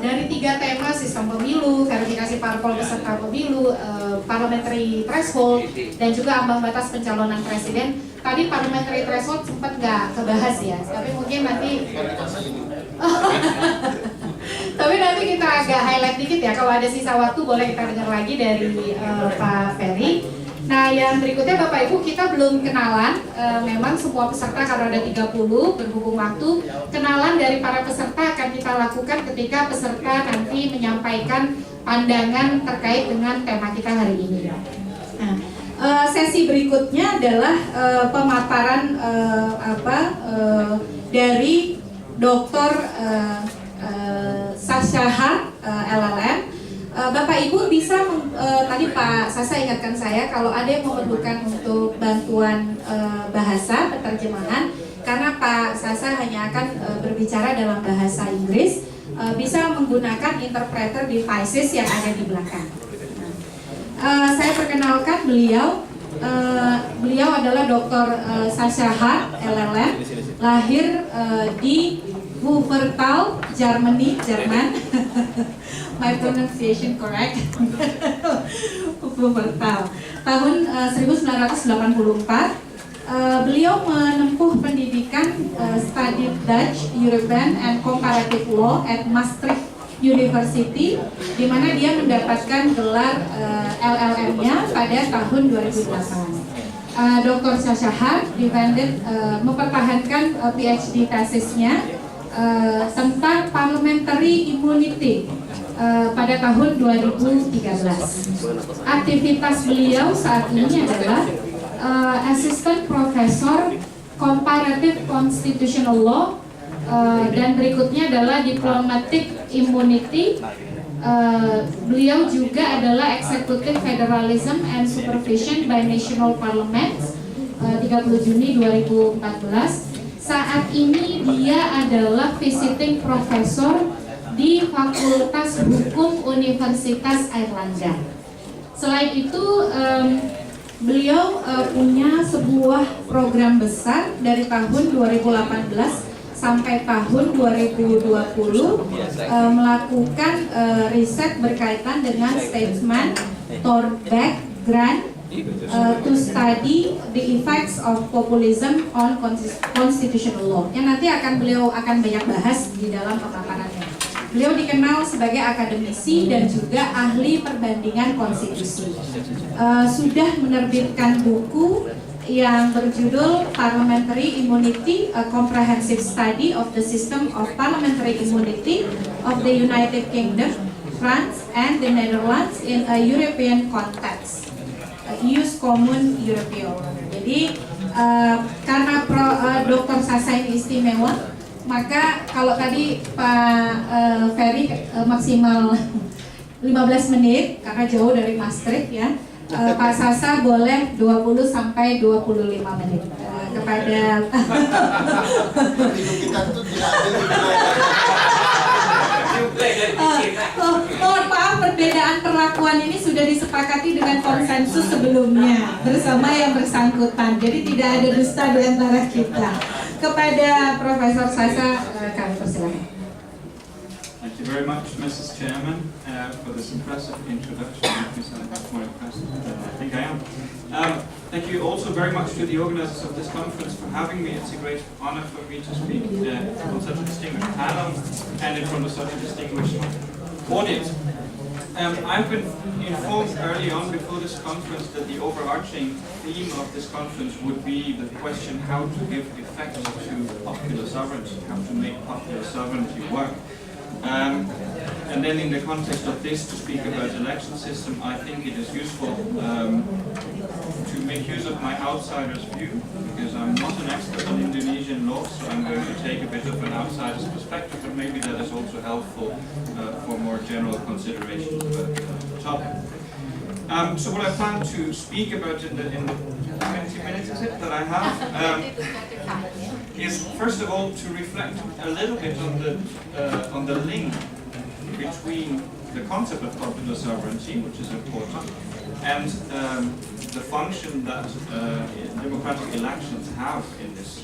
dari 3 tema, sistem pemilu, verifikasi parpol peserta pemilu, parliamentary threshold, dan juga ambang batas pencalonan presiden. Tadi parliamentary threshold sempat nggak kebahas ya, tapi mungkin nanti tapi nanti kita agak highlight dikit ya. Kalau ada sisa waktu boleh kita dengar lagi dari Pak Ferry. Nah, yang berikutnya Bapak Ibu, kita belum kenalan. Memang semua peserta karena ada 30 berhubung waktu. Kenalan dari para peserta akan kita lakukan ketika peserta nanti menyampaikan pandangan terkait dengan tema kita hari ini. Nah, sesi berikutnya adalah pemaparan dari Dr. Sasha LLM. Bapak Ibu bisa tadi Pak Sasa ingatkan saya kalau ada yang memerlukan untuk bantuan bahasa penerjemahan, karena Pak Sasa hanya akan berbicara dalam bahasa Inggris, bisa menggunakan interpreter devices yang ada di belakang. Saya perkenalkan beliau. Beliau adalah Dr. Sasha LLM, lahir di Wuppertal, Germany, Jerman. My pronunciation correct. Wuppertal. Tahun 1984. Beliau menempuh pendidikan study Dutch, European, and Comparative Law at Maastricht University, di mana dia mendapatkan gelar LLM-nya pada tahun 2008. Dr. Sasha mempertahankan PhD tesisnya tentang parliamentary immunity pada tahun 2013. Aktivitas beliau saat ini adalah Assistant Professor Comparative Constitutional Law, dan berikutnya adalah Diplomatic Immunity. Beliau juga adalah Executive Federalism and Supervision by National Parliaments, 30 Juni 2014. Saat ini dia adalah Visiting Professor di Fakultas Hukum Universitas Airlangga. Selain itu, beliau punya sebuah program besar dari tahun 2018 sampai tahun 2020, melakukan riset berkaitan dengan statement Thorbecke grant to study the effects of populism on constitutional law, yang nanti beliau akan banyak bahas di dalam pemaparannya. Beliau dikenal sebagai akademisi dan juga ahli perbandingan konstitusi. Sudah menerbitkan buku yang berjudul Parliamentary Immunity, A Comprehensive Study of the System of Parliamentary Immunity of the United Kingdom, France, and the Netherlands in a European Context, Ius Common Europeo. Jadi karena Dr. Sasa ini istimewa, maka kalau tadi Pak Ferry maksimal 15 menit karena jauh dari Maastricht ya, Pak Sasa boleh 20 sampai 25 menit kepada mohon maaf, perbedaan perlakuan ini sudah disepakati dengan konsensus sebelumnya bersama yang bersangkutan, jadi tidak ada dusta di antara kita. Kepada Profesor Sasa, kami persilakan. Thank you very much, Mrs. Chairman, for this impressive introduction. I'm much more impressed than I think I am. Thank you also very much to the organizers of this conference for having me. It's a great honor for me to speak on such a distinguished panel and in front of such a distinguished audience. I've been informed early on before this conference that the overarching theme of this conference would be the question how to give effect to popular sovereignty, how to make popular sovereignty work. And then in the context of this, to speak about the election system, I think it is useful to make use of my outsider's view, because I'm not an expert on Indonesian law, so I'm going to take a bit of an outsider's perspective, but maybe that is also helpful for more general consideration about the topic. So what I plan to speak about in the 20 minutes is it that I have is first of all to reflect a little bit on the link between the concept of popular sovereignty, which is important, and the function that democratic elections have in this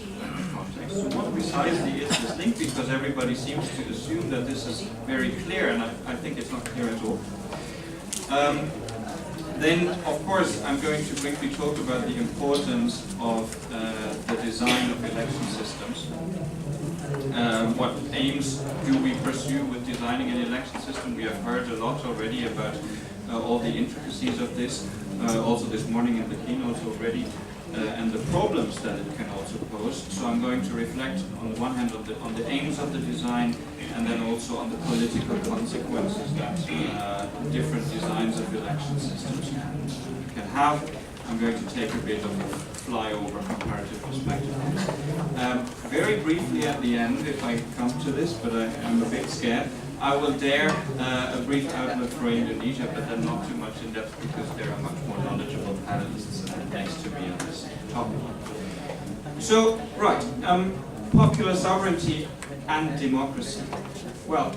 context. democracy. So what precisely is this link? Because everybody seems to assume that this is very clear, and I think it's not clear at all. Then, of course, I'm going to briefly talk about the importance of the design of election systems. What aims do we pursue with designing an election system? We have heard a lot already about all the intricacies of this, also this morning in the keynotes already, and the problems that it can also pose. So I'm going to reflect on the one hand on the aims of the design, and then also on the political consequences that different designs of election systems can have. I'm going to take a bit of a flyover comparative perspective. Very briefly at the end, if I come to this, but I'm a bit scared, I will dare a brief outlook for Indonesia, but then not too much in depth because there are much more knowledgeable panelists next to me on this topic. So, right, popular sovereignty and democracy. Well,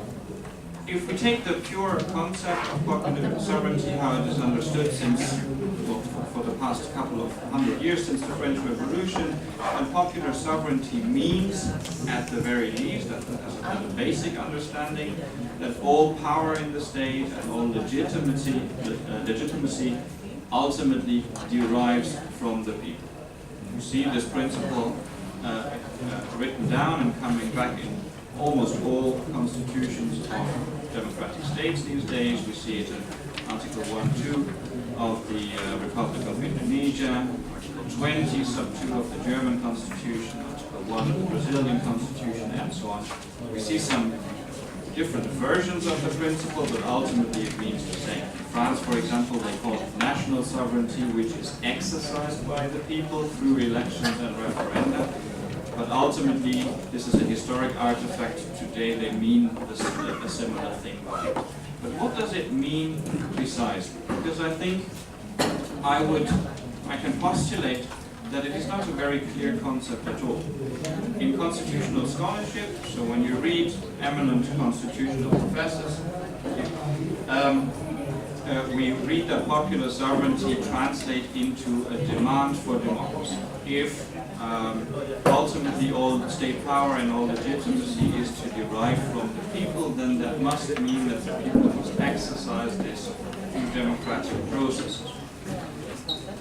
if we take the pure concept of popular sovereignty, how it is understood since, well, for the past couple of hundred years since the French Revolution, and popular sovereignty means, at the very least, as a basic understanding, that all power in the state and all legitimacy ultimately derives from the people. You see this principle written down and coming back in almost all constitutions of democratic states these days. We see it in Article 1.2 of the Republic of Indonesia, Article 20, sub 2 of the German Constitution, Article 1 of the Brazilian Constitution, and so on. We see some different versions of the principle, but ultimately it means the same. In France, for example, they call it national sovereignty, which is exercised by the people through elections and referenda. But ultimately, this is a historic artifact. Today they mean a similar thing. But what does it mean precisely? Because I think I can postulate that it is not a very clear concept at all. In constitutional scholarship, so when you read eminent constitutional professors, we read that popular sovereignty translates into a demand for democracy. If ultimately all state power and all legitimacy is to derive from the people, then that must mean that the people must exercise this through democratic processes.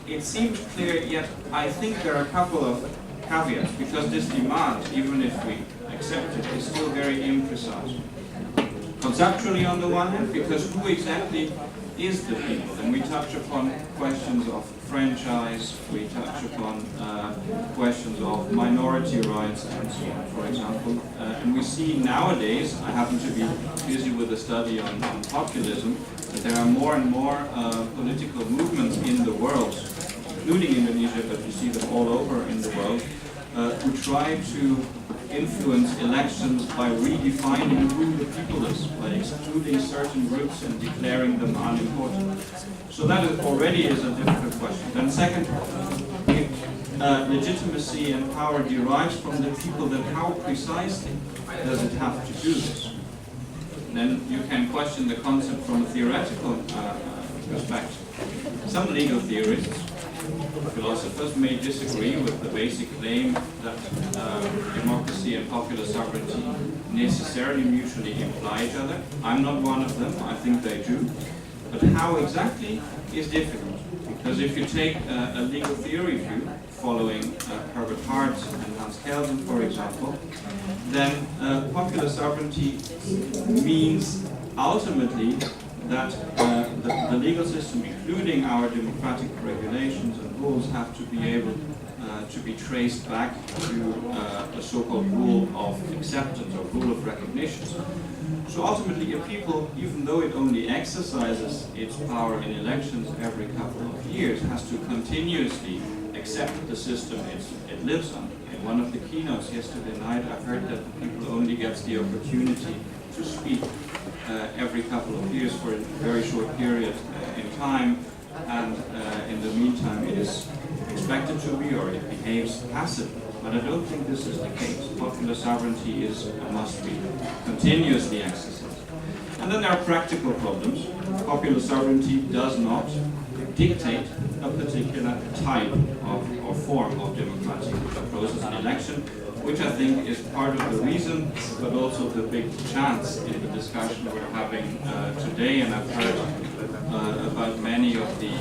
It seems clear, yet I think there are a couple of caveats, because this demand, even if we accept it, is still very imprecise. Conceptually on the one hand, because who exactly is the people? And we touch upon questions of franchise, we touch upon questions of minority rights and so on, for example. And we see nowadays, I happen to be busy with a study on populism, that there are more and more political movements in the world, including Indonesia, but you see them all over in the world, who try to influence elections by redefining who the people is, by excluding certain groups and declaring them unimportant. So that already is a difficult question. Then second, if legitimacy and power derives from the people, then how precisely does it have to do this? Then you can question the concept from a theoretical perspective. Some legal theorists, philosophers, may disagree with the basic claim that democracy and popular sovereignty necessarily mutually imply each other. I'm not one of them, I think they do. But how exactly is difficult, because if you take a legal theory view, following Herbert Hart and Hans Kelsen, for example, then popular sovereignty means ultimately that the legal system, including our democratic regulations and rules, have to be able to be traced back to the so-called rule of acceptance or rule of recognition. So ultimately a people, even though it only exercises its power in elections every couple of years, has to continuously accept the system it lives under. In one of the keynotes yesterday night, I heard that the people only gets the opportunity to speak every couple of years for a very short period in time, and in the meantime it is expected to be, or it behaves passively. But I don't think this is the case. Popular sovereignty is and must be continuously exercised. And then there are practical problems. Popular sovereignty does not dictate a particular type of or form of democratic process and election. which I think is part of the reason, but also the big chance in the discussion we're having today. And I've heard about many of the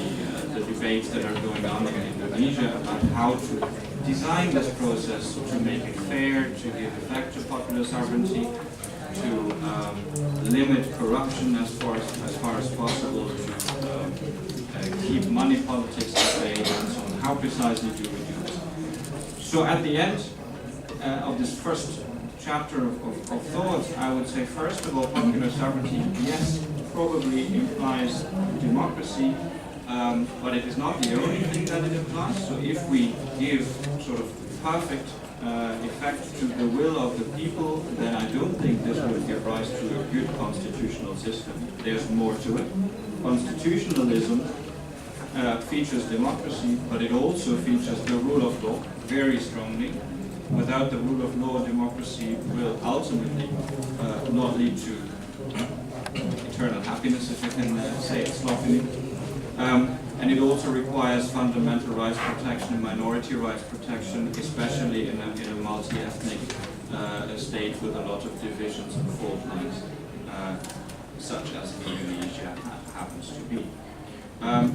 debates that are going on in Indonesia about how to design this process to make it fair, to give effect to popular sovereignty, to limit corruption as far as possible, to keep money politics at bay, and so on. How precisely do we do this? So at the end of this first chapter of thoughts, I would say, first of all, popular sovereignty, yes, probably implies democracy, but it is not the only thing that it implies. So if we give sort of perfect effect to the will of the people, then I don't think this would give rise to a good constitutional system. There's more to it. Constitutionalism features democracy, but it also features the rule of law very strongly. Without the rule of law, democracy will ultimately not lead to eternal happiness, if I can say it sloppily. And it also requires fundamental rights protection and minority rights protection, especially in a multi-ethnic state with a lot of divisions and fault lines, such as Indonesia happens to be.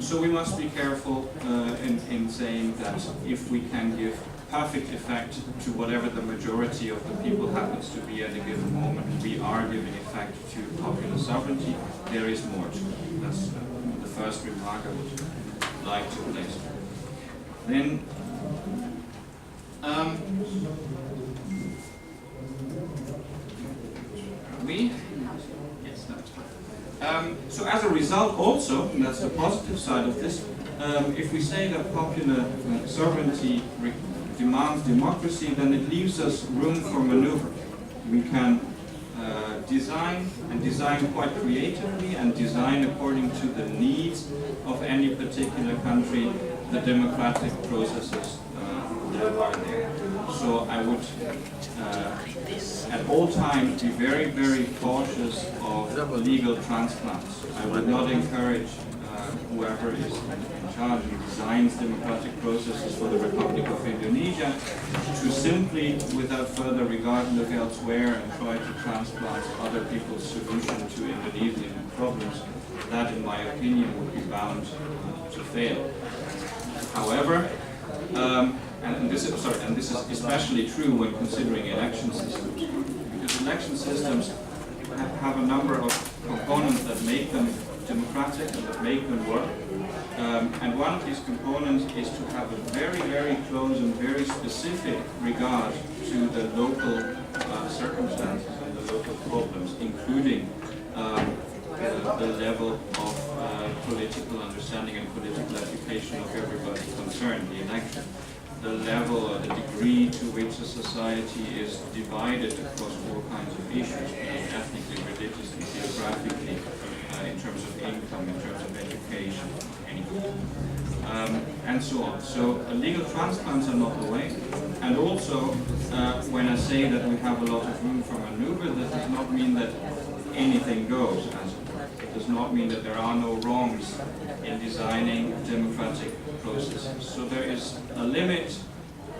So we must be careful in saying that if we can give perfect effect to whatever the majority of the people happens to be at a given moment, we are giving effect to popular sovereignty. There is more to it. That's the first remark I would like to place. Then, so as a result also, and that's the positive side of this, if we say that popular sovereignty demands democracy, then it leaves us room for maneuver. We can design quite creatively and design according to the needs of any particular country the democratic processes that are there. So I would at all times be very, very cautious of legal transplants. I would not encourage whoever is in charge and designs democratic processes for the Republic of Indonesia to simply, without further regard, look elsewhere and try to transplant other people's solution to Indonesian problems. That, in my opinion, would be bound to fail. However, and this is especially true when considering election systems, because election systems have a number of components that make them democratic and that make them work. And one of these components is to have a very, very close and very specific regard to the local circumstances and the local problems, including the level of political understanding and political education of everybody concerned, the election, the level or the degree to which a society is divided across all kinds of issues, ethnically, religiously, geographically, in terms of income, in terms of education, anything, and so on. So legal transplants are not the way. And also, when I say that we have a lot of room for maneuver, that does not mean that anything goes, as it were. It does not mean that there are no wrongs in designing democratic processes. So there is a limit.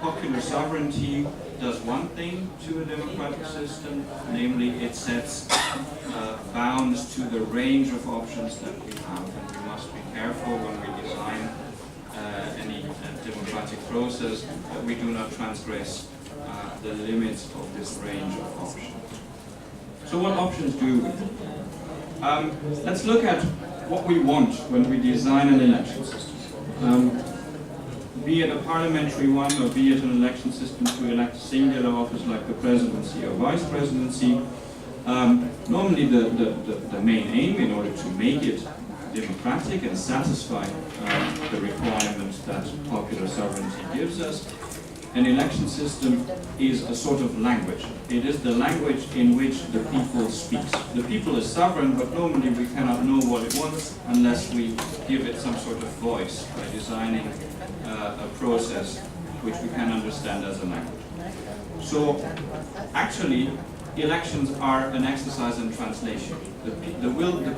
Popular sovereignty does one thing to a democratic system, namely it sets bounds to the range of options that we have, and we must be careful when we design any democratic process that we do not transgress the limits of this range of options. So what options do we have? Let's look at what we want when we design an election system. Be it a parliamentary one, or be it an election system to elect a singular office like the presidency or vice presidency. Normally the main aim, in order to make it democratic and satisfy the requirements that popular sovereignty gives us, an election system is a sort of language. It is the language in which the people speaks. The people is sovereign, but normally we cannot know what it wants unless we give it some sort of voice by designing a process which we can understand as a language. So, actually, elections are an exercise in translation. The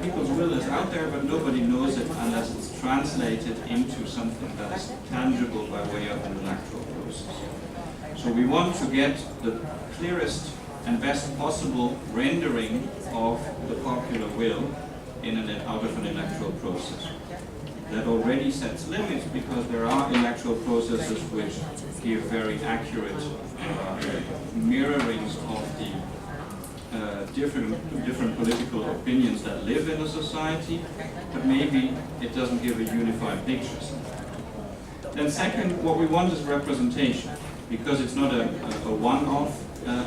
people's will is out there, but nobody knows it unless it's translated into something that is tangible by way of an electoral process. So we want to get the clearest and best possible rendering of the popular will out of an electoral process. That already sets limits because there are electoral processes which give very accurate mirrorings of the different political opinions that live in a society, but maybe it doesn't give a unified picture. Then second, what we want is representation, because it's not a one-off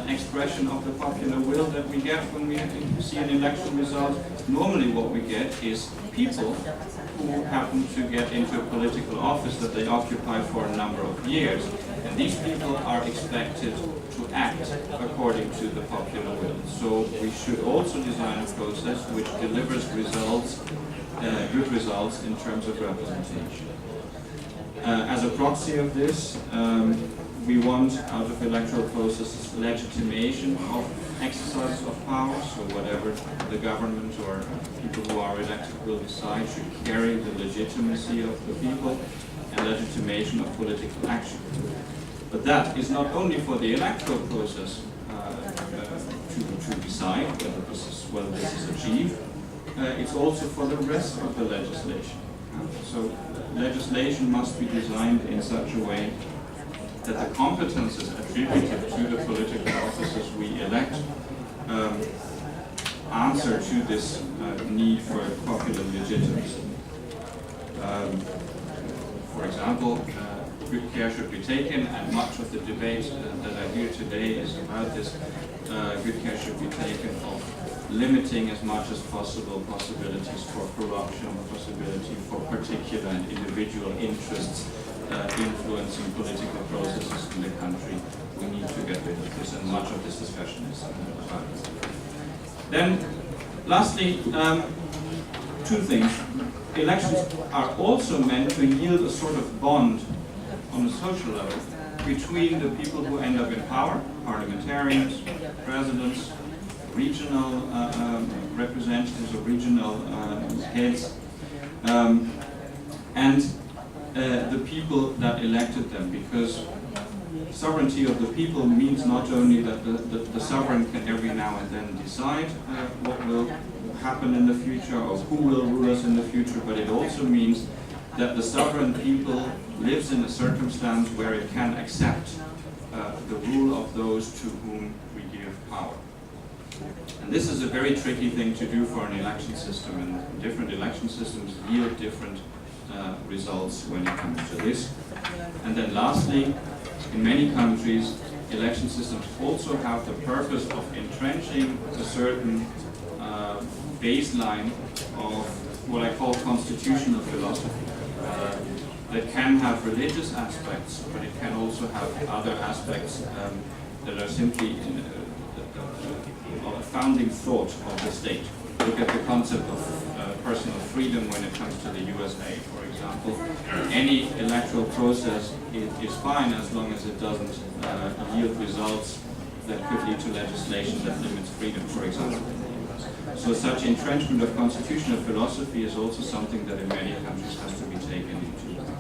expression of the popular will that we get when we see an election result. Normally what we get is people who happen to get into a political office that they occupy for a number of years. And these people are expected to act according to the popular will. So we should also design a process which delivers results, good results in terms of representation. As a proxy of this, we want out of electoral processes legitimation of exercise of power, so whatever the government or people who are elected will decide should carry the legitimacy of the people and legitimation of political action. But that is not only for the electoral process to decide whether this is achieved, it's also for the rest of the legislation. So legislation must be designed in such a way that the competences attributed to the political officers we elect answer to this need for popular legitimacy. For example, good care should be taken, and much of the debate that I hear today is about this. Good care should be taken of limiting as much as possible possibilities for corruption, possibility for particular and individual interests influencing political processes in the country. We need to get rid of this, and much of this discussion is about this. Then, lastly, two things. Elections are also meant to yield a sort of bond on a social level between the people who end up in power, parliamentarians, presidents, regional representatives or regional heads, and the people that elected them, because sovereignty of the people means not only that the sovereign can every now and then decide what will happen in the future or who will rule us in the future, but it also means that the sovereign people lives in a circumstance where it can accept the rule of those to whom we give power. And this is a very tricky thing to do for an election system, and different election systems yield different results when it comes to this. And then lastly, in many countries, election systems also have the purpose of entrenching a certain baseline of what I call constitutional philosophy. That can have religious aspects, but it can also have other aspects that are simply a founding thought of the state. Look at the concept of personal freedom when it comes to the USA, for example. Any electoral process is fine as long as it doesn't yield results that could lead to legislation that limits freedom, for example. So such entrenchment of constitutional philosophy is also something that in many countries has to be taken into account.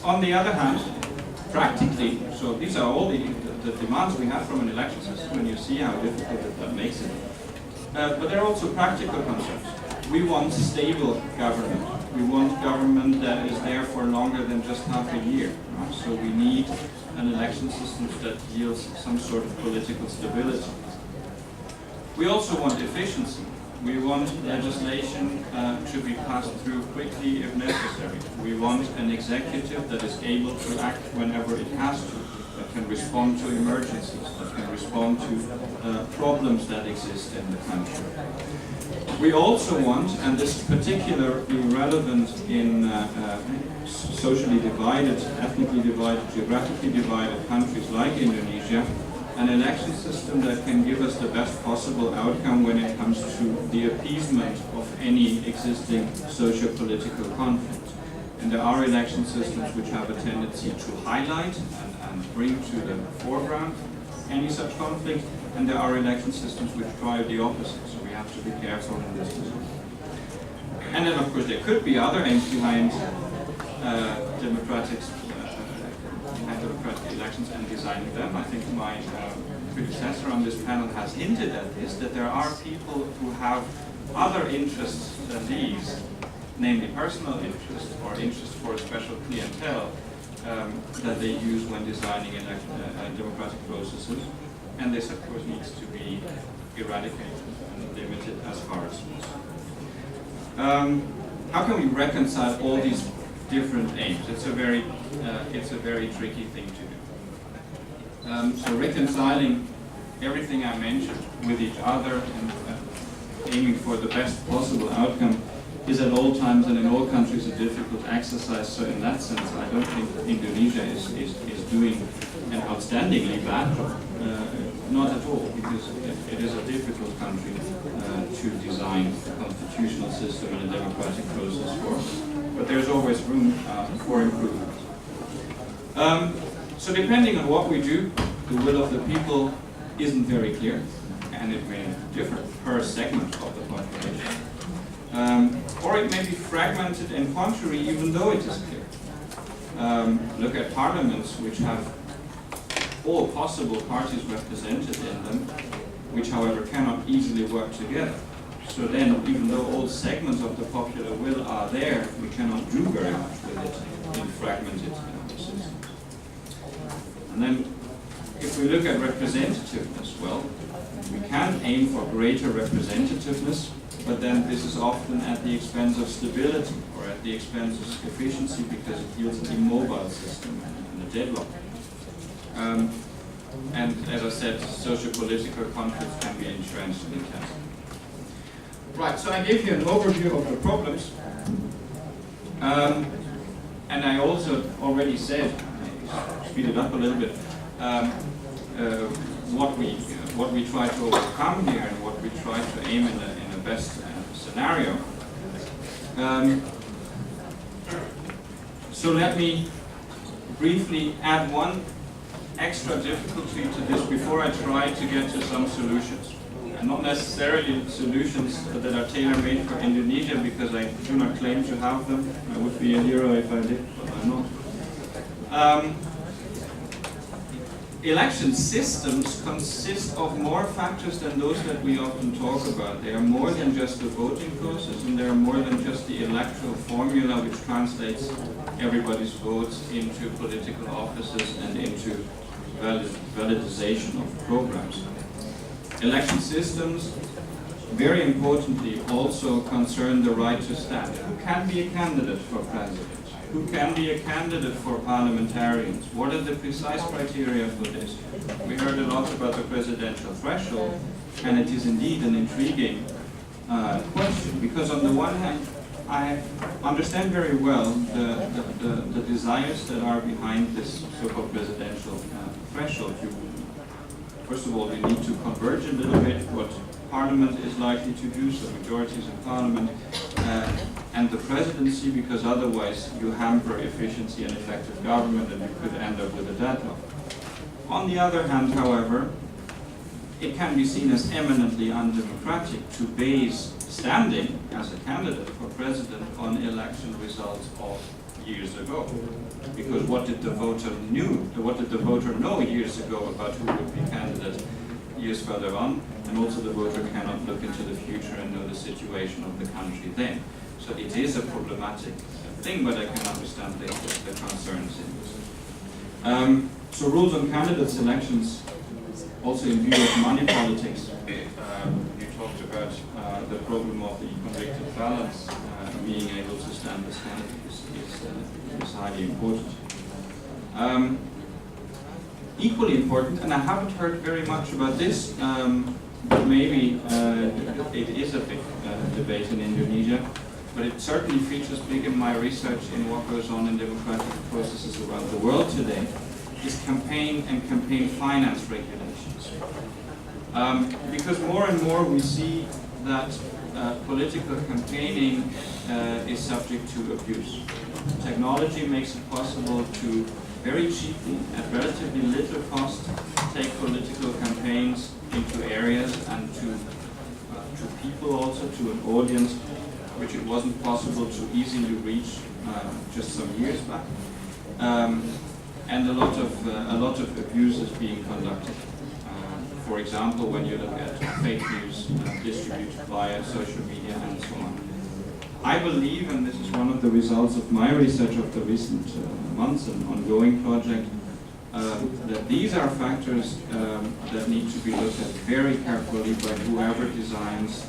On the other hand, practically, so these are all the demands we have from an election system, and you see how difficult that makes it. But there are also practical concerns. We want stable government. We want government that is there for longer than just half a year. Right? So we need an election system that yields some sort of political stability. We also want efficiency. We want legislation to be passed through quickly if necessary. We want an executive that is able to act whenever it has to, that can respond to emergencies, that can respond to problems that exist in the country. We also want, and this is particularly relevant in socially divided, ethnically divided, geographically divided countries like Indonesia, an election system that can give us the best possible outcome when it comes to the appeasement of any existing socio-political conflict. And there are election systems which have a tendency to highlight and bring to the foreground any such conflict, and there are election systems which drive the opposite, so we have to be careful in this as well. And then of course there could be other aims behind democratic elections and designing them. I think my predecessor on this panel has hinted at this, that there are people who have other interests than these, namely personal interests or interest for a special clientele that they use when designing democratic processes. And this, of course, needs to be eradicated and limited as far as possible. How can we reconcile all these different aims? It's a very tricky thing to do. So reconciling everything I mentioned with each other and aiming for the best possible outcome is at all times and in all countries a difficult exercise. So in that sense, I don't think Indonesia is doing an outstandingly bad job. Not at all, because it is a difficult country to design a constitutional system and a democratic process for. But there's always room for improvement. So depending on what we do, the will of the people isn't very clear, and it may differ per segment of the population. Or it may be fragmented and contrary, even though it is clear. Look at parliaments which have all possible parties represented in them, which however cannot easily work together. So then, even though all segments of the popular will are there, we cannot do very much with it in fragmented systems. And then, if we look at representativeness, well, we can aim for greater representativeness, but then this is often at the expense of stability or at the expense of efficiency, because it yields an immobile system and a deadlock. And as I said, socio-political conflicts can be entrenched in that. Right, so I gave you an overview of the problems. And I also already said, speed it up a little bit, what we try to overcome here and what we try to aim in the best scenario. So let me briefly add one extra difficulty to this before I try to get to some solutions. And not necessarily solutions that are tailor-made for Indonesia, because I do not claim to have them. I would be a hero if I did, but I'm not. Election systems consist of more factors than those that we often talk about. They are more than just the voting process, and they are more than just the electoral formula which translates everybody's votes into political offices and into validization of programs. Election systems, very importantly, also concern the right to stand. Who can be a candidate for president? Who can be a candidate for parliamentarians? What are the precise criteria for this? We heard a lot about the presidential threshold, and it is indeed an intriguing question, because on the one hand, I understand very well the desires that are behind this so-called presidential threshold. First of all, we need to converge a little bit what Parliament is likely to do, so majorities in Parliament, and the presidency, because otherwise you hamper efficiency and effective government and you could end up with a deadlock. On the other hand, however, it can be seen as eminently undemocratic to base standing as a candidate for president on election results of years ago. Because what did the voter know years ago about who would be candidate years further on? And also the voter cannot look into the future and know the situation of the country then. So it is a problematic thing, but I can understand the concerns in this. So rules on candidate selections, also in view of money politics, you talked about the problem of the convicted balance being able to stand as candidate is highly important. Equally important, and I haven't heard very much about this, but maybe it is a big debate in Indonesia, but it certainly features big in my research in what goes on in democratic processes around the world today, is campaign and campaign finance regulations. Because more and more we see that political campaigning is subject to abuse. Technology makes it possible to very cheaply, at relatively little cost, take political campaigns into areas and to people also, to an audience which it wasn't possible to easily reach just some years back. and a lot of abuse is being conducted. For example, when you look at fake news distributed via social media and so on. I believe, and this is one of the results of my research of the recent months and ongoing project, that these are factors that need to be looked at very carefully by whoever designs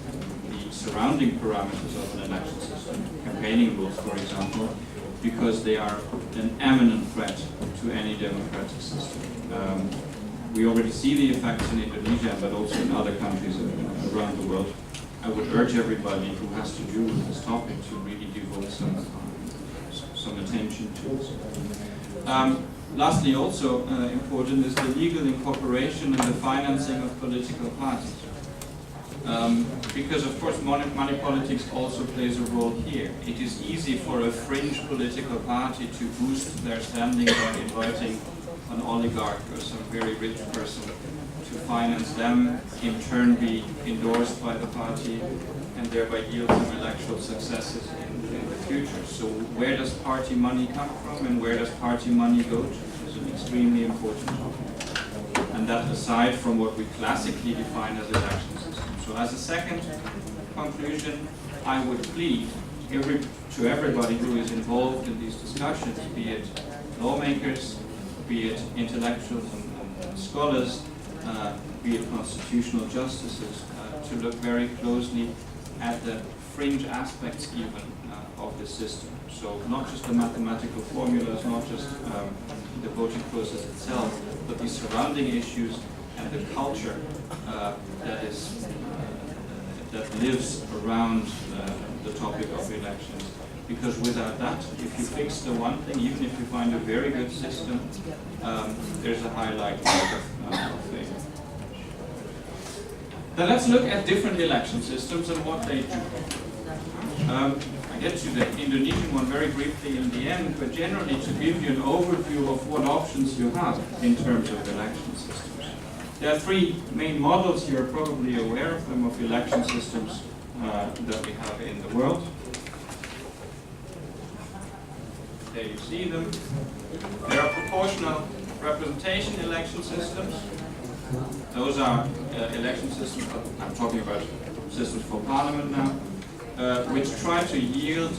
the surrounding parameters of an election system, campaigning rules, for example, because they are an eminent threat to any democratic system. We already see the effects in Indonesia, but also in other countries around the world. I would urge everybody who has to do with this topic to really devote some attention to it. Lastly, also important is the legal incorporation and the financing of political parties. Because of course money politics also plays a role here. It is easy for a fringe political party to boost their standing by inviting an oligarch or some very rich person to finance them, in turn be endorsed by the party, and thereby yield some electoral successes in the future. So where does party money come from and where does party money go to is an extremely important topic. And that aside from what we classically define as election systems. So as a second conclusion, I would plead to everybody who is involved in these discussions, be it lawmakers, be it intellectuals and scholars, be it constitutional justices, to look very closely at the fringe aspects even of the system. So not just the mathematical formulas, not just the voting process itself, but the surrounding issues and the culture that lives around the topic of elections. Because without that, if you fix the one thing, even if you find a very good system, there's a high likelihood of failure. Now let's look at different election systems and what they do. I get to the Indonesian one very briefly in the end, but generally to give you an overview of what options you have in terms of election systems. There are three main models, you're probably aware of them, of election systems that we have in the world. There you see them. There are proportional representation election systems. Those are election systems, I'm talking about systems for parliament now, which try to yield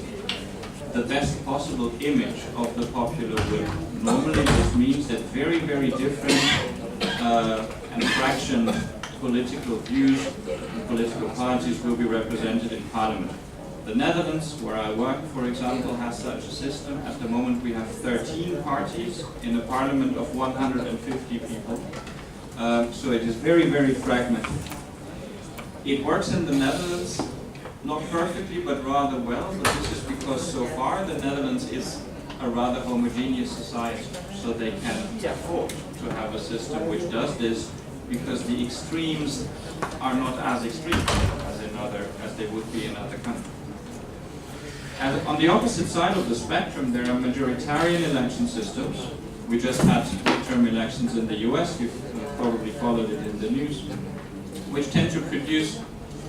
the best possible image of the popular will. Normally this means that very, very different and fractioned political views and political parties will be represented in parliament. The Netherlands, where I work, for example, has such a system. At the moment we have 13 parties in a parliament of 150 people. So it is very, very fragmented. It works in the Netherlands, not perfectly, but rather well. But this is because so far the Netherlands is a rather homogeneous society. So they can afford to have a system which does this, because the extremes are not as extreme as they would be in other countries. And on the opposite side of the spectrum, there are majoritarian election systems. We just had midterm elections in the US, you've probably followed it in the news, which tend to produce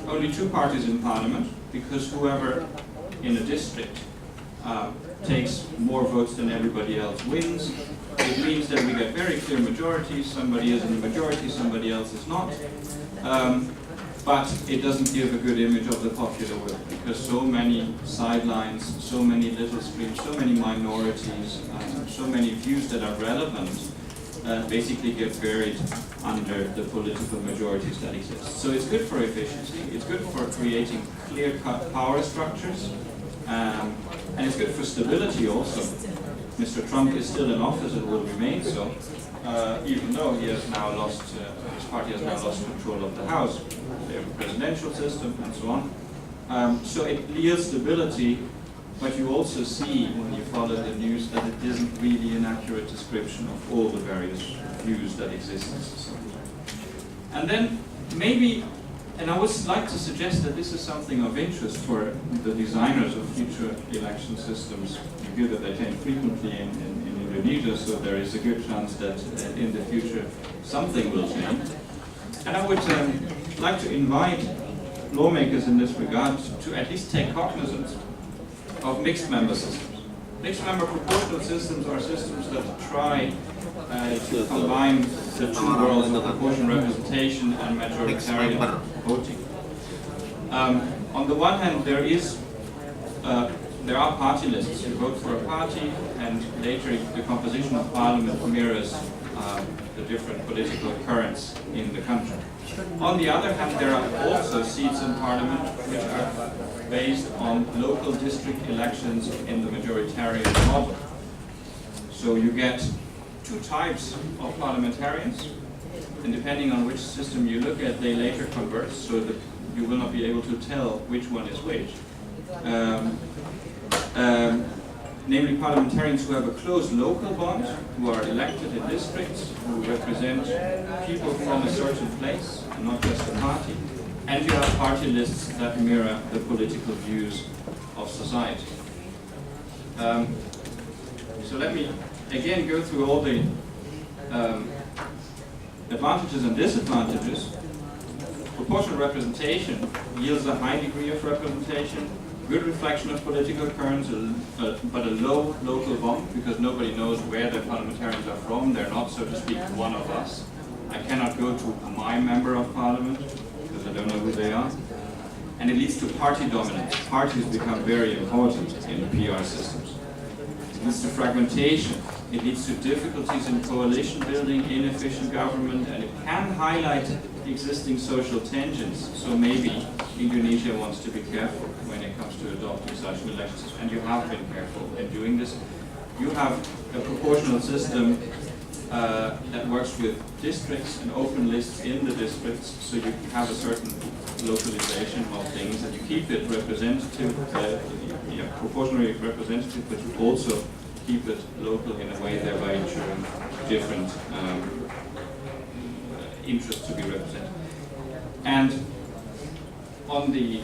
only two parties in parliament, because whoever in a district takes more votes than everybody else wins. It means that we get very clear majorities, somebody is in the majority, somebody else is not. But it doesn't give a good image of the popular will, because so many sidelines, so many little streams, so many minorities, so many views that are relevant basically get buried under the political majorities that exist. So it's good for efficiency, it's good for creating clear-cut power structures, and it's good for stability also. Mr. Trump is still in office and will remain so, even though he has now lost, his party has now lost control of the House. They have a presidential system and so on. So it yields stability, but you also see when you follow the news that it isn't really an accurate description of all the various views that exist in society. And then maybe, and I would like to suggest that this is something of interest for the designers of future election systems. You hear that they came frequently in Indonesia, so there is a good chance that in the future something will change. And I would like to invite lawmakers in this regard to at least take cognizance of mixed member systems. Mixed member proportional systems are systems that try to combine the two worlds of proportional representation and majoritarian voting. On the one hand, there are party lists. You vote for a party, and later the composition of parliament mirrors the different political currents in the country. On the other hand, there are also seats in parliament which are based on local district elections in the majoritarian model. So you get two types of parliamentarians, and depending on which system you look at, they later converge, so that you will not be able to tell which one is which. Namely parliamentarians who have a close local bond, who are elected in districts, who represent people from a certain place, and not just a party. And you have party lists that mirror the political views of society. So let me again go through all the advantages and disadvantages. Proportional representation yields a high degree of representation, good reflection of political currents, but a low local bond, because nobody knows where the parliamentarians are from. They're not, so to speak, one of us. I cannot go to my member of parliament, because I don't know who they are. And it leads to party dominance. Parties become very important in PR systems. It leads to fragmentation. It leads to difficulties in coalition building, inefficient government, and it can highlight existing social tensions. So maybe Indonesia wants to be careful when it comes to adopting such an election system, and you have been careful in doing this. You have a proportional system that works with districts and open lists in the districts, so you have a certain localization of things, and you keep it representative, proportionally representative, but you also keep it local in a way, thereby ensuring different interests to be represented. And on the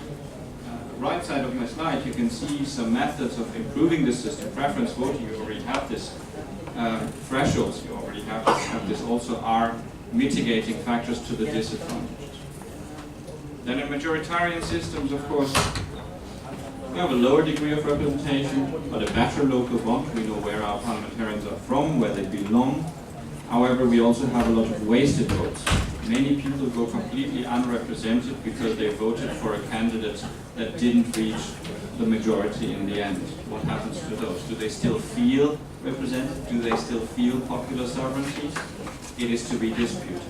right side of my slide, you can see some methods of improving the system. Preference voting, you already have this. Thresholds, you already have this, also are mitigating factors to the disadvantages. Then in majoritarian systems, of course, we have a lower degree of representation, but a better local bond. We know where our parliamentarians are from, where they belong. However, we also have a lot of wasted votes. Many people go completely unrepresented because they voted for a candidate that didn't reach the majority in the end. What happens to those? Do they still feel represented? Do they still feel popular sovereignty? It is to be disputed.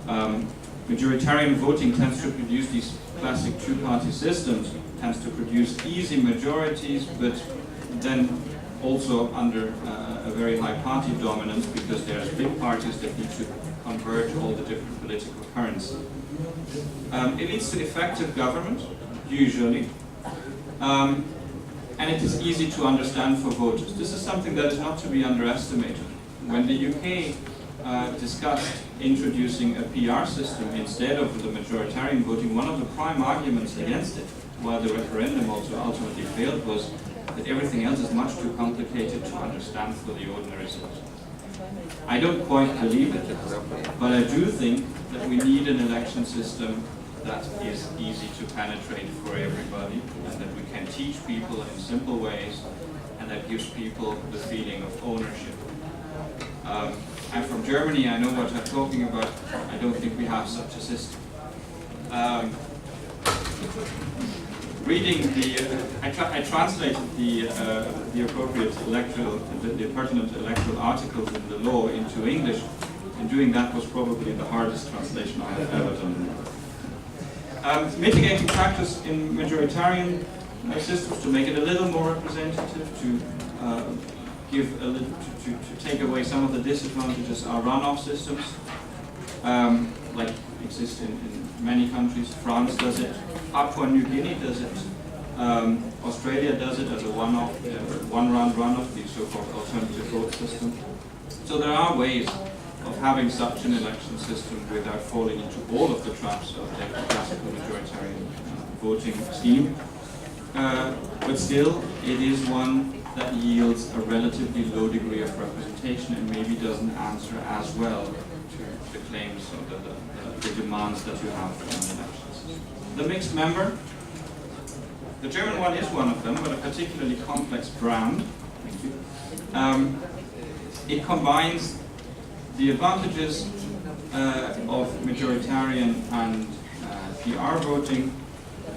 Majoritarian voting tends to produce these classic two-party systems, tends to produce easy majorities, but then also under a very high party dominance, because there's big parties that need to converge all the different political currents. It leads to effective government, usually, and it is easy to understand for voters. This is something that is not to be underestimated. When the UK discussed introducing a PR system instead of the majoritarian voting, one of the prime arguments against it, while the referendum also ultimately failed, was that everything else is much too complicated to understand for the ordinary citizen. I don't quite believe it, but I do think that we need an election system that is easy to penetrate for everybody, and that we can teach people in simple ways, and that gives people the feeling of ownership. I'm from Germany, I know what I'm talking about. I don't think we have such a system. Reading I translated the appropriate electoral, the pertinent electoral articles in the law into English, and doing that was probably the hardest translation I have ever done. Mitigating factors in majoritarian systems to make it a little more representative, to give a little, to take away some of the disadvantages are runoff systems, like exist in many countries. France does it, Papua New Guinea does it, Australia does it as a one-off, one-round runoff, the so-called alternative vote system. So there are ways of having such an election system without falling into all of the traps of the classical majoritarian voting scheme. But still, it is one that yields a relatively low degree of representation and maybe doesn't answer as well to the claims or the demands that you have from an election system. The mixed member, The German one is one of them, but a particularly complex brand. Thank you. It combines the advantages of majoritarian and PR voting,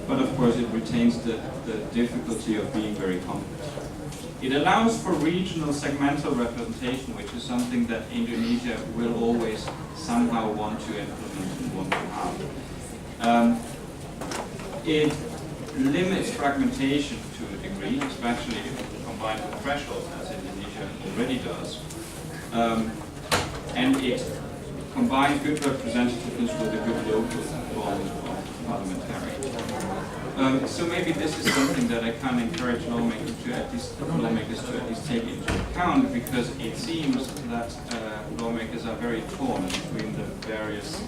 but of course it retains the difficulty of being very complex. It allows for regional segmental representation, which is something that Indonesia will always somehow want to implement and want to have. It limits fragmentation to a degree, especially if combined with thresholds, as Indonesia already does. And it combines good representativeness with a good local bond of parliamentarians. So maybe this is something that I can encourage lawmakers to at least take into account, because it seems that lawmakers are very torn between the various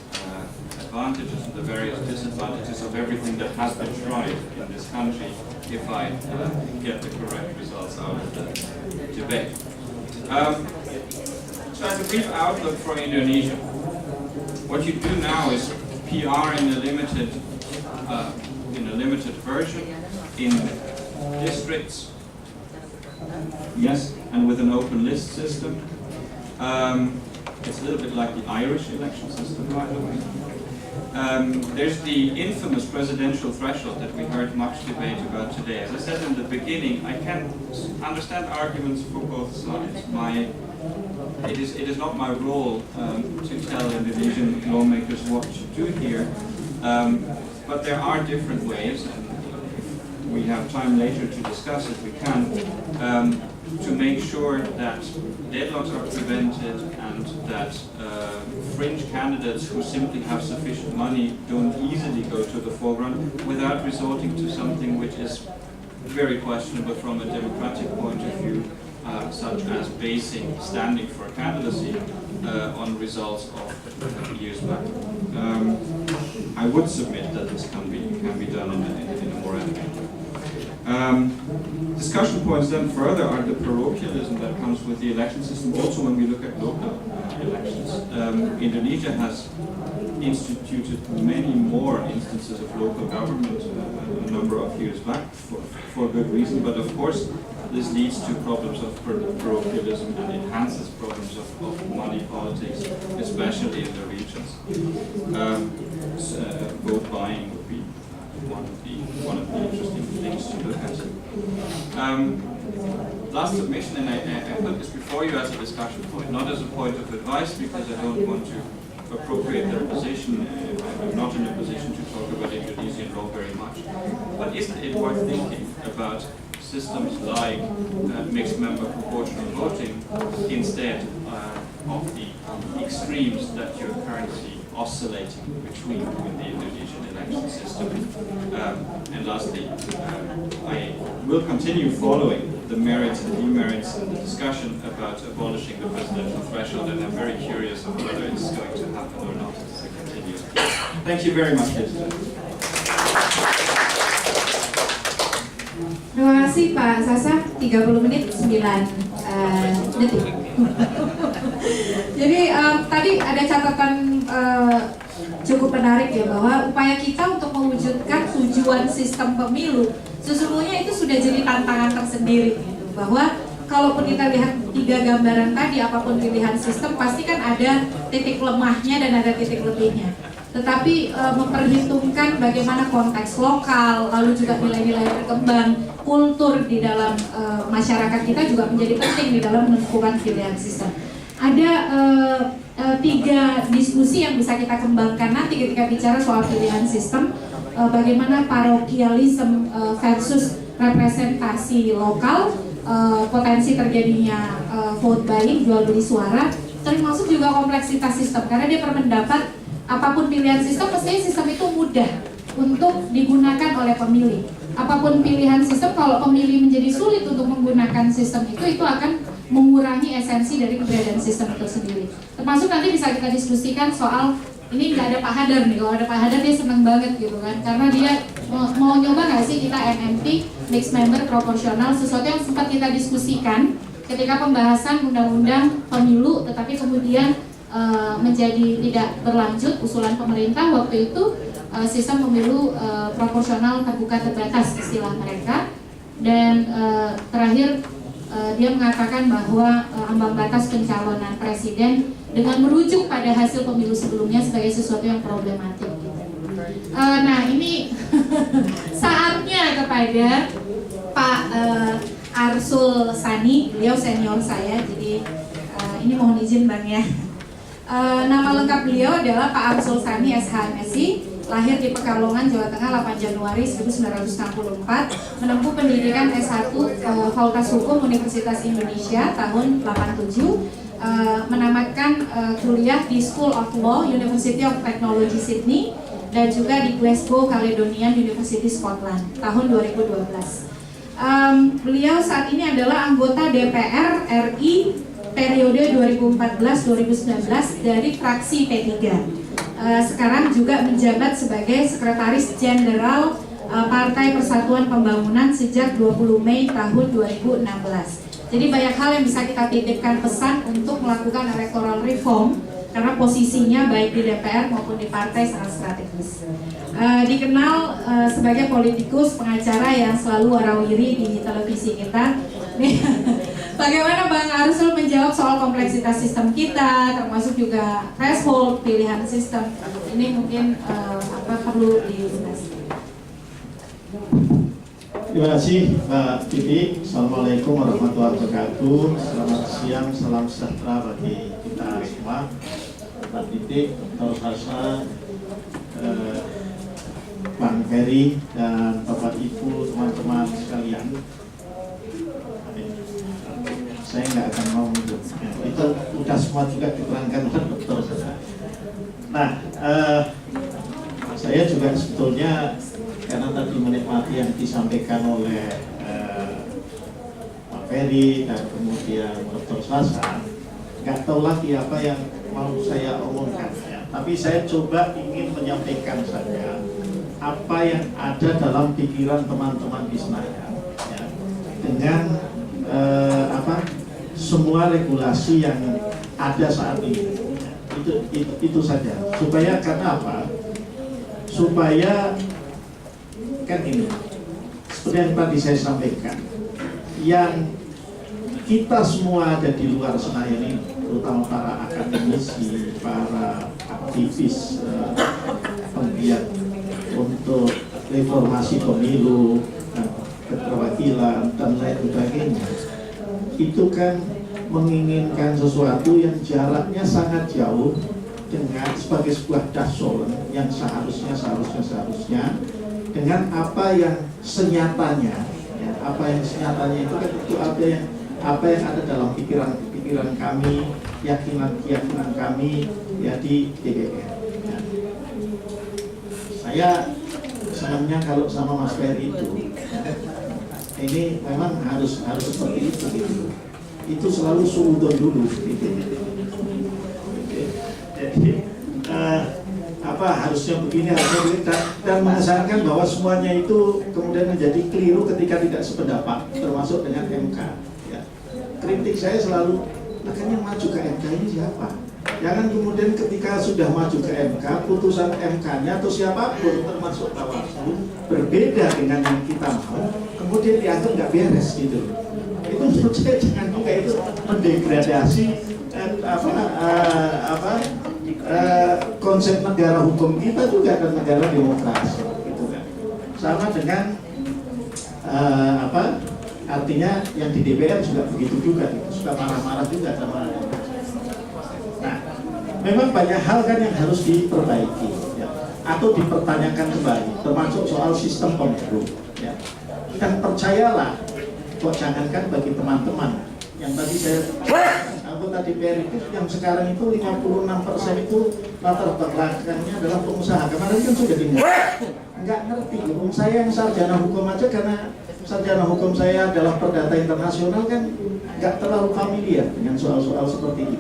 advantages and the various disadvantages of everything that has been tried in this country, if I get the correct results out of the debate. So as a brief outlook for Indonesia, what you do now is PR in a limited version in districts, yes, and with an open list system. It's a little bit like the Irish election system, by the way. There's the infamous presidential threshold that we heard much debate about today. As I said in the beginning, I can understand arguments for both sides. It is not my role to tell Indonesian lawmakers what to do here, but there are different ways, and if we have time later to discuss it, we can, to make sure that deadlocks are prevented and that fringe candidates who simply have sufficient money don't easily go to the foreground without resorting to something which is very questionable from a democratic point of view, such as basing standing for a candidacy on results of years back. I would submit that this can be done in a more adequate way. Discussion points then further are the parochialism that comes with the election system, also when we look at local elections. Indonesia has instituted many more instances of local government a number of years back for good reason, but of course this leads to problems of parochialism and enhances problems of money politics, especially in the regions. Vote buying would be one of the interesting things to look at. Last submission, and I put this before you as a discussion point, not as a point of advice, because I don't want to appropriate their position. I'm not in a position to talk about Indonesian law very much. But isn't it worth thinking about systems like mixed member proportional voting instead of the extremes that you're currently oscillating between in the Indonesian election system? And lastly, I will continue following the merits and demerits and the discussion about abolishing the presidential threshold, and I'm very curious of whether it's going to happen or not as it continues. Thank you very much, ladies and gentlemen. Terima kasih Pak Sasa, 30 menit 9 detik. Jadi tadi ada catatan cukup menarik ya, bahwa upaya kita untuk mewujudkan tujuan sistem pemilu sesungguhnya itu sudah jadi tantangan tersendiri gitu. Bahwa kalaupun kita lihat 3 gambaran tadi, apapun pilihan sistem pasti kan ada titik lemahnya dan ada titik lebihnya. Tetapi memperhitungkan bagaimana konteks lokal, lalu juga nilai-nilai berkembang, kultur di dalam masyarakat kita juga menjadi penting di dalam menentukan pilihan sistem. Ada 3 diskusi yang bisa kita kembangkan nanti ketika bicara soal pilihan sistem, bagaimana parochialism versus representasi lokal, potensi terjadinya vote buying, jual beli suara, termasuk juga kompleksitas sistem, karena dia berpendapat apapun pilihan sistem, mestinya sistem itu mudah untuk digunakan oleh pemilih. Apapun pilihan sistem, kalau pemilih menjadi sulit untuk menggunakan sistem itu akan mengurangi esensi dari keberadaan sistem itu sendiri. Termasuk nanti bisa kita diskusikan soal, ini nggak ada Pak Hadar nih, kalau ada Pak Hadar dia seneng banget gitu kan, karena dia mau nyoba nggak sih kita MMP, mixed member proporsional, sesuatu yang sempat kita diskusikan ketika pembahasan undang-undang pemilu, tetapi kemudian menjadi tidak berlanjut usulan pemerintah waktu itu. sistem pemilu proporsional terbuka terbatas istilah mereka. Dan terakhir dia mengatakan bahwa ambang batas pencalonan presiden dengan merujuk pada hasil pemilu sebelumnya sebagai sesuatu yang problematik. Nah ini saatnya kepada Pak Arsul Sani, beliau senior saya, jadi ini mohon izin Bang ya. Nama lengkap beliau adalah Pak Arsul Sani SH MSI, lahir di Pekalongan, Jawa Tengah 8 Januari 1964, menempuh pendidikan S1 Fakultas Hukum Universitas Indonesia tahun 87, menamatkan kuliah di School of Law University of Technology Sydney dan juga di Glasgow Caledonian University Scotland tahun 2012. Beliau saat ini adalah anggota DPR RI periode 2014-2019 dari fraksi P3. Sekarang juga menjabat sebagai Sekretaris Jenderal Partai Persatuan Pembangunan sejak 20 Mei tahun 2016. Jadi banyak hal yang bisa kita titipkan pesan untuk melakukan electoral reform karena posisinya baik di DPR maupun di partai sangat strategis. Dikenal sebagai politikus, pengacara yang selalu warawiri di televisi kita. Bagaimana Bang Arsul menjawab soal kompleksitas sistem kita, termasuk juga threshold pilihan sistem ini mungkin perlu dibahas. Terima kasih Mbak Titi. Assalamualaikum warahmatullahi wabarakatuh. Selamat siang, salam sejahtera bagi kita semua. Mbak Titi, Dr. Sasa, Bang Ferry, dan Bapak Ibu, teman-teman sekalian. Saya nggak akan mau menyebutnya. Itu udah semua juga diterangkan oleh Dr. Nah, saya juga sebetulnya karena tadi menikmati yang disampaikan oleh Pak Ferry dan kemudian Dr. Sasa, nggak tahu lagi apa yang mau saya omongkan ya. Tapi saya coba ingin menyampaikan saja apa yang ada dalam pikiran teman-teman di Senayan ya, dengan semua regulasi yang ada saat ini. Itu saja. Supaya karena apa? Supaya kan ini seperti yang tadi saya sampaikan, yang kita semua ada di luar Senayan ini, terutama para akademisi, para aktivis penggiat untuk reformasi pemilu, keterwakilan dan lain sebagainya, itu kan menginginkan sesuatu yang jaraknya sangat jauh dengan sebagai sebuah dasar yang seharusnya dengan apa yang senyatanya ya, apa yang senyatanya itu kan itu apa yang ada dalam pikiran kami, keyakinan kami ya di DPR ya. Saya senangnya kalau sama Mas Ferry itu ya, ini memang harus seperti itu gitu. Itu selalu suudon dulu gitu. Jadi harusnya begini, harusnya begini, dan mengesankan bahwa semuanya itu kemudian menjadi keliru ketika tidak sependapat, termasuk dengan MK ya. Kritik saya selalu, akan yang maju ke MK ini siapa? Jangan kemudian ketika sudah maju ke MK, putusan MK-nya atau siapapun termasuk Bawaslu berbeda dengan yang kita mau, kemudian dianggap nggak beres gitu. Itu menurut saya jangan juga, itu mendegradasi konsep negara hukum kita juga dan negara demokrasi gitu kan. Sama dengan artinya yang di DPR juga begitu juga gitu. Suka marah-marah juga sama. Nah, memang banyak hal kan yang harus diperbaiki ya, atau dipertanyakan kembali, termasuk soal sistem pemilu ya. Dan percayalah, kok jangankan bagi teman-teman yang tadi saya anggota DPR itu yang sekarang itu 56% itu latar belakangnya adalah pengusaha. Kemarin kan sudah nggak ngerti. Saya yang sarjana hukum aja, karena sarjana hukum saya adalah perdata internasional, kan nggak terlalu familiar dengan soal-soal seperti ini.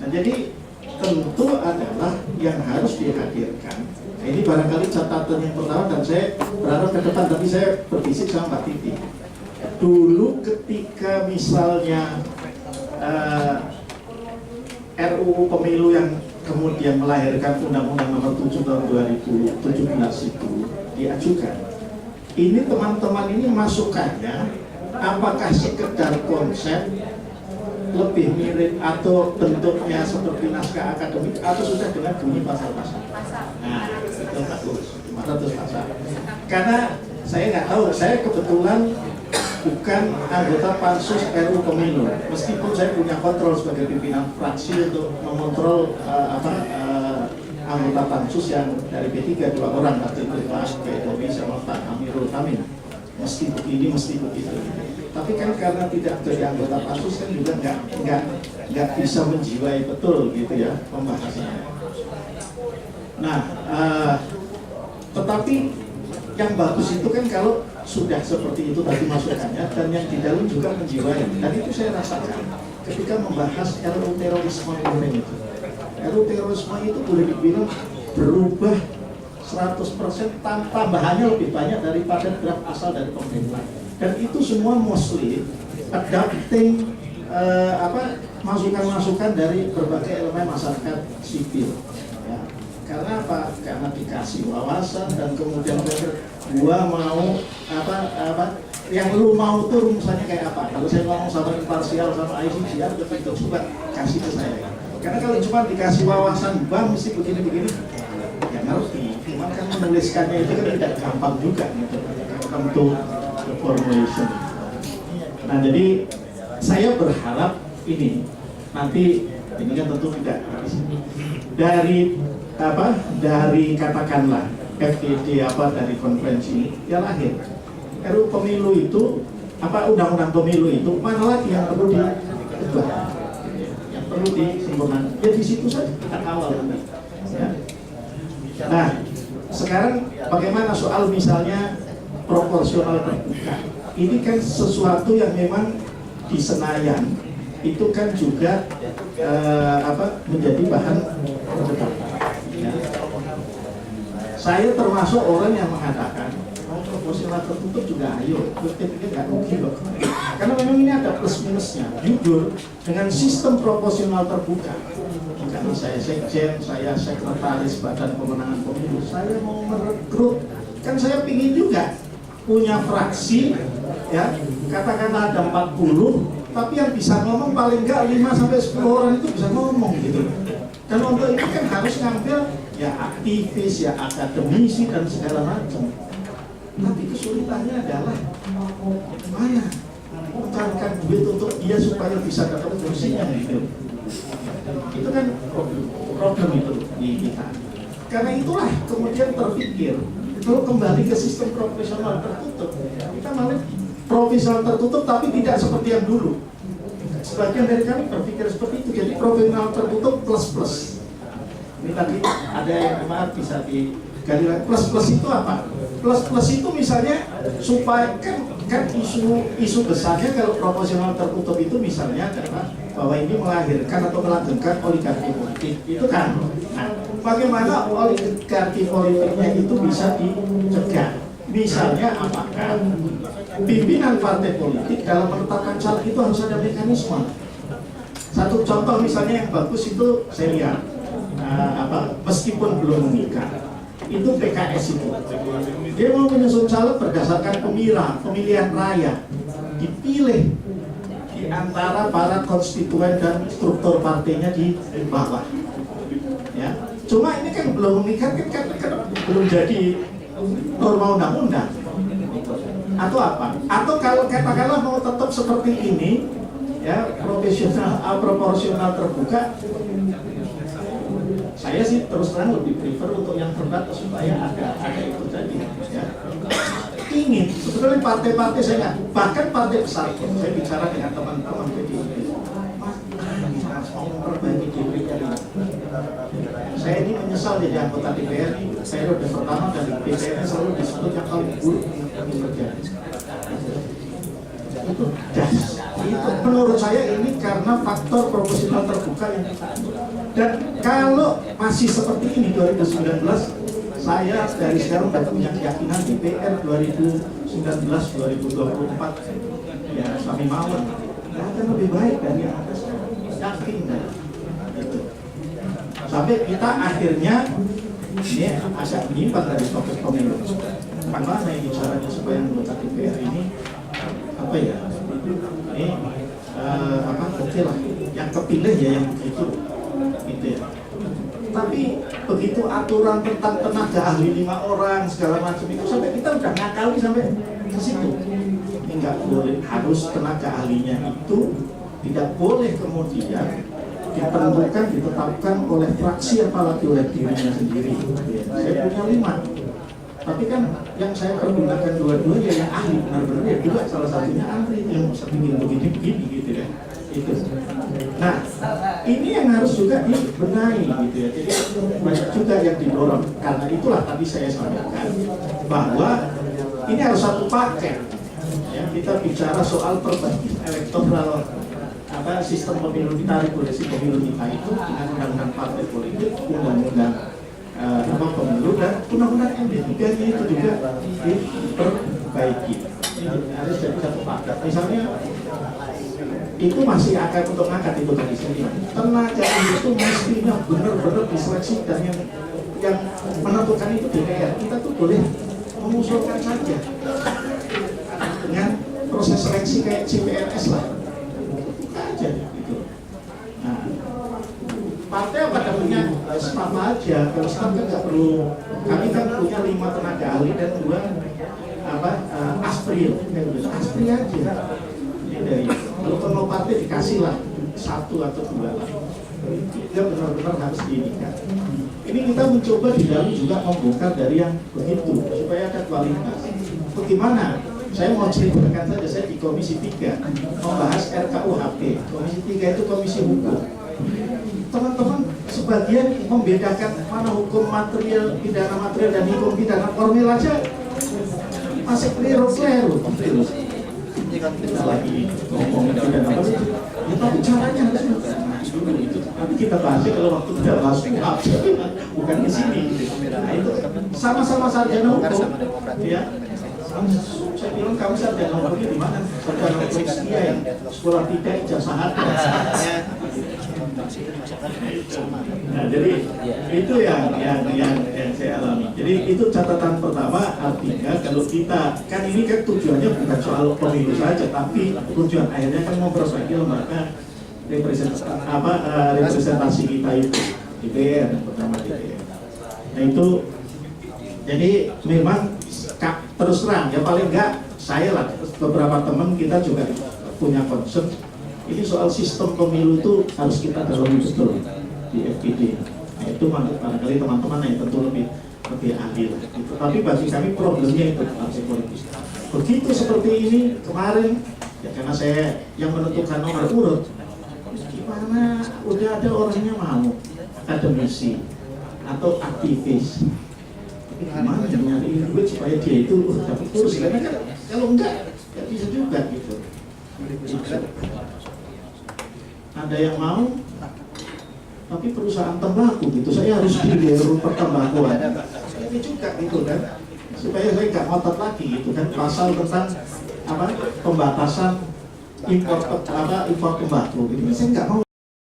Nah, jadi tentu adalah yang harus dihadirkan. Nah, ini barangkali catatan yang pertama, dan saya berharap ke depan, tapi saya berbisik sama Mbak Titi. Dulu ketika misalnya RUU Pemilu yang kemudian melahirkan Undang-Undang Nomor 7 tahun 2017 itu diajukan, ini teman-teman ini masukannya apakah sekedar konsep lebih mirip atau bentuknya seperti naskah akademik atau sudah dengan bunyi pasal-pasal? Nah, itu bagus, 500 pasal. Karena saya nggak tahu, saya kebetulan bukan anggota pansus RU Pemilu, meskipun saya punya kontrol sebagai pimpinan fraksi untuk mengontrol anggota pansus yang dari P3 2 orang, waktu itu Pak Ke-5 sama Pak Amirul Amin, mesti begini, mesti begitu. Tapi kan karena tidak jadi anggota pansus kan juga nggak bisa menjiwai betul gitu ya pembahasannya. Nah, tetapi yang bagus itu kan kalau sudah seperti itu tadi masukannya dan yang di dalam juga menjiwai. Dan itu saya rasakan ketika membahas RUU terorisme kemarin itu. RUU terorisme itu boleh dibilang berubah 100%, tambahannya lebih banyak daripada draft asal dari pemerintah. Dan itu semua mostly adapting masukan-masukan dari berbagai elemen masyarakat sipil. Ya. Karena apa? Karena dikasih wawasan dan kemudian gua mau yang lu mau tuh rumusannya kayak apa? Kalau saya ngomong sama imparsial sama ICCR, itu coba kasih ke saya. Karena kalau cuma dikasih wawasan, bang mesti begini-begini, ya ngerti. Cuma kan menuliskannya itu kan tidak gampang juga gitu. Tentu the formulation. Nah, jadi saya berharap ini nanti ini kan tentu tidak dari katakanlah PGD dari konferensi ya lahir RUU Pemilu itu undang-undang pemilu itu mana lagi yang perlu diubah, yang perlu disempurnakan ya di situ saja kita awal ya. Nah, sekarang bagaimana soal misalnya proporsional terbuka? Ini kan sesuatu yang memang di Senayan itu kan juga menjadi bahan perdebatan. Ya. Saya termasuk orang yang mengatakan proporsional tertutup juga ayo, pikir nggak rugi loh. Karena memang ini ada plus minusnya. Jujur, dengan sistem proporsional terbuka, karena saya sekjen, saya sekretaris Badan Pemenangan Pemilu, saya mau merekrut, kan saya pingin juga punya fraksi, ya katakanlah ada 40, tapi yang bisa ngomong paling enggak 5-10 orang itu bisa ngomong gitu. Dan untuk itu kan harus ngambil ya aktivis, ya akademisi dan segala macam. Tapi kesulitannya adalah gimana mencarikan duit untuk dia supaya bisa dapat kursinya gitu. Itu kan problem itu di kita. Karena itulah kemudian terpikir kalau kembali ke sistem profesional tertutup, kita malah profesional tertutup tapi tidak seperti yang dulu. Sebagian dari kami berpikir seperti itu, jadi profesional tertutup plus-plus. Ini tadi ada yang bisa digali lagi. Plus-plus itu apa? Plus-plus itu misalnya supaya kan isu besarnya kalau proporsional tertutup itu misalnya adalah bahwa ini melahirkan atau melanggengkan oligarki politik. Itu kan. Nah, bagaimana oligarki politiknya itu bisa dicegah? Misalnya apakah pimpinan partai politik dalam menetapkan caleg itu harus ada mekanisme. Satu contoh misalnya yang bagus itu saya lihat meskipun belum menikah itu PKS itu dia mau menyusun caleg berdasarkan pemilihan raya, dipilih di antara para konstituen dan struktur partainya di bawah. Ya, cuma ini kan belum menikah kan belum jadi norma undang-undang atau apa? Atau kalau katakanlah mau tetap seperti ini, ya proporsional terbuka, saya sih terus terang lebih prefer untuk yang terbatas supaya ada itu tadi. Ya. Ingin sebetulnya partai-partai saya nggak, bahkan partai besar pun saya bicara dengan teman-teman PGD, Mas mau memperbaiki diri. Saya ini menyesal jadi anggota DPR, periode pertama dan DPR selalu disebut yang paling buruk yang terjadi. Itu das. Itu menurut saya ini karena faktor proporsional terbuka yang kita atur. Dan kalau masih seperti ini 2019, saya dari sekarang sudah punya keyakinan DPR 2019-2024 ya kami mawon akan lebih baik dari yang ada sekarang. Yakin kan? Gitu. Sampai kita akhirnya ini agak menyimpang dari topik pemilu. Bagaimana ini caranya supaya anggota DPR ini apa ya? Ini oke lah, yang kepilih ya yang itu, gitu ya. Tapi begitu aturan tentang tenaga ahli 5 orang segala macam itu sampai kita udah ngakali sampai ke situ. Ini nggak boleh, harus tenaga ahlinya itu tidak boleh kemudian ditentukan, ditetapkan oleh fraksi apalagi oleh dirinya sendiri. Saya punya 5, tapi kan yang saya pergunakan dua-duanya yang ahli benar-benar ya juga salah satunya ahli yang bisa bikin begini-begini gitu ya. Itu. Nah, ini yang harus juga dibenahi gitu ya. Jadi banyak juga yang didorong. Karena itulah tadi saya sampaikan bahwa ini harus satu paket. Ya, kita bicara soal perbaikan elektoral sistem pemilu kita, regulasi pemilu kita itu dengan undang-undang partai politik, undang-undang pemilu dan undang-undang MD3 itu juga diperbaiki. Ini harus jadi satu paket. Misalnya itu masih akan untuk ngangkat itu tadi saya tenaga itu mestinya benar-benar diseleksi dan yang menentukan itu DPR. Kita tuh boleh mengusulkan saja dengan proses seleksi kayak CPNS lah. Aja gitu. Nah, partai pada punya staf aja. Kalau staf kan nggak perlu. Kami kan punya 5 tenaga ahli dan 2 aspri. Aspri aja. Ini dari kalau partai dikasih lah 1 atau 2 lah. Dia benar-benar harus diinginkan. Ini kita mencoba di dalam juga membongkar dari yang begitu supaya ada kualitas. Bagaimana? Saya mau ceritakan saja, saya di Komisi 3 membahas RKUHP. Komisi 3 itu Komisi Hukum. Teman-teman sebagian membedakan mana hukum material, pidana material dan hukum pidana formil aja masih keliru-keliru. Kita lagi ngomong pidana material, ya, tapi caranya harus itu. Tapi kita bahas kalau waktu tidak bahas bukan di sini. Nah, itu sama-sama sarjana hukum, ya. Saya bilang kamu sarjana hukumnya di mana? Sarjana hukum setia yang sekolah tidak ijazah ada. Nah, jadi itu yang saya alami. Jadi itu catatan pertama, artinya kalau kita kan ini kan tujuannya bukan soal pemilu saja, tapi tujuan akhirnya kan memperbaiki lembaga representasi kita itu DPR, pertama DPR. Nah itu jadi memang terus terang ya, paling enggak saya lah beberapa teman kita juga punya concern ini soal sistem pemilu itu harus kita dalami betul di PGD. Nah itu barangkali teman-teman yang tentu lebih ahli lah gitu. Tapi bagi kami problemnya itu partai politik. Begitu seperti ini kemarin ya, karena saya yang menentukan nomor urut, gimana udah ada orangnya mau akademisi atau aktivis, tapi gimana nyari duit supaya dia itu dapat kursi, karena kan kalau enggak bisa juga gitu. Ada yang mau tapi perusahaan tembakau gitu, saya harus di pertembakuan ini juga gitu kan, supaya saya nggak ngotot lagi gitu kan, pasal tentang pembatasan impor tembakau gitu, saya nggak mau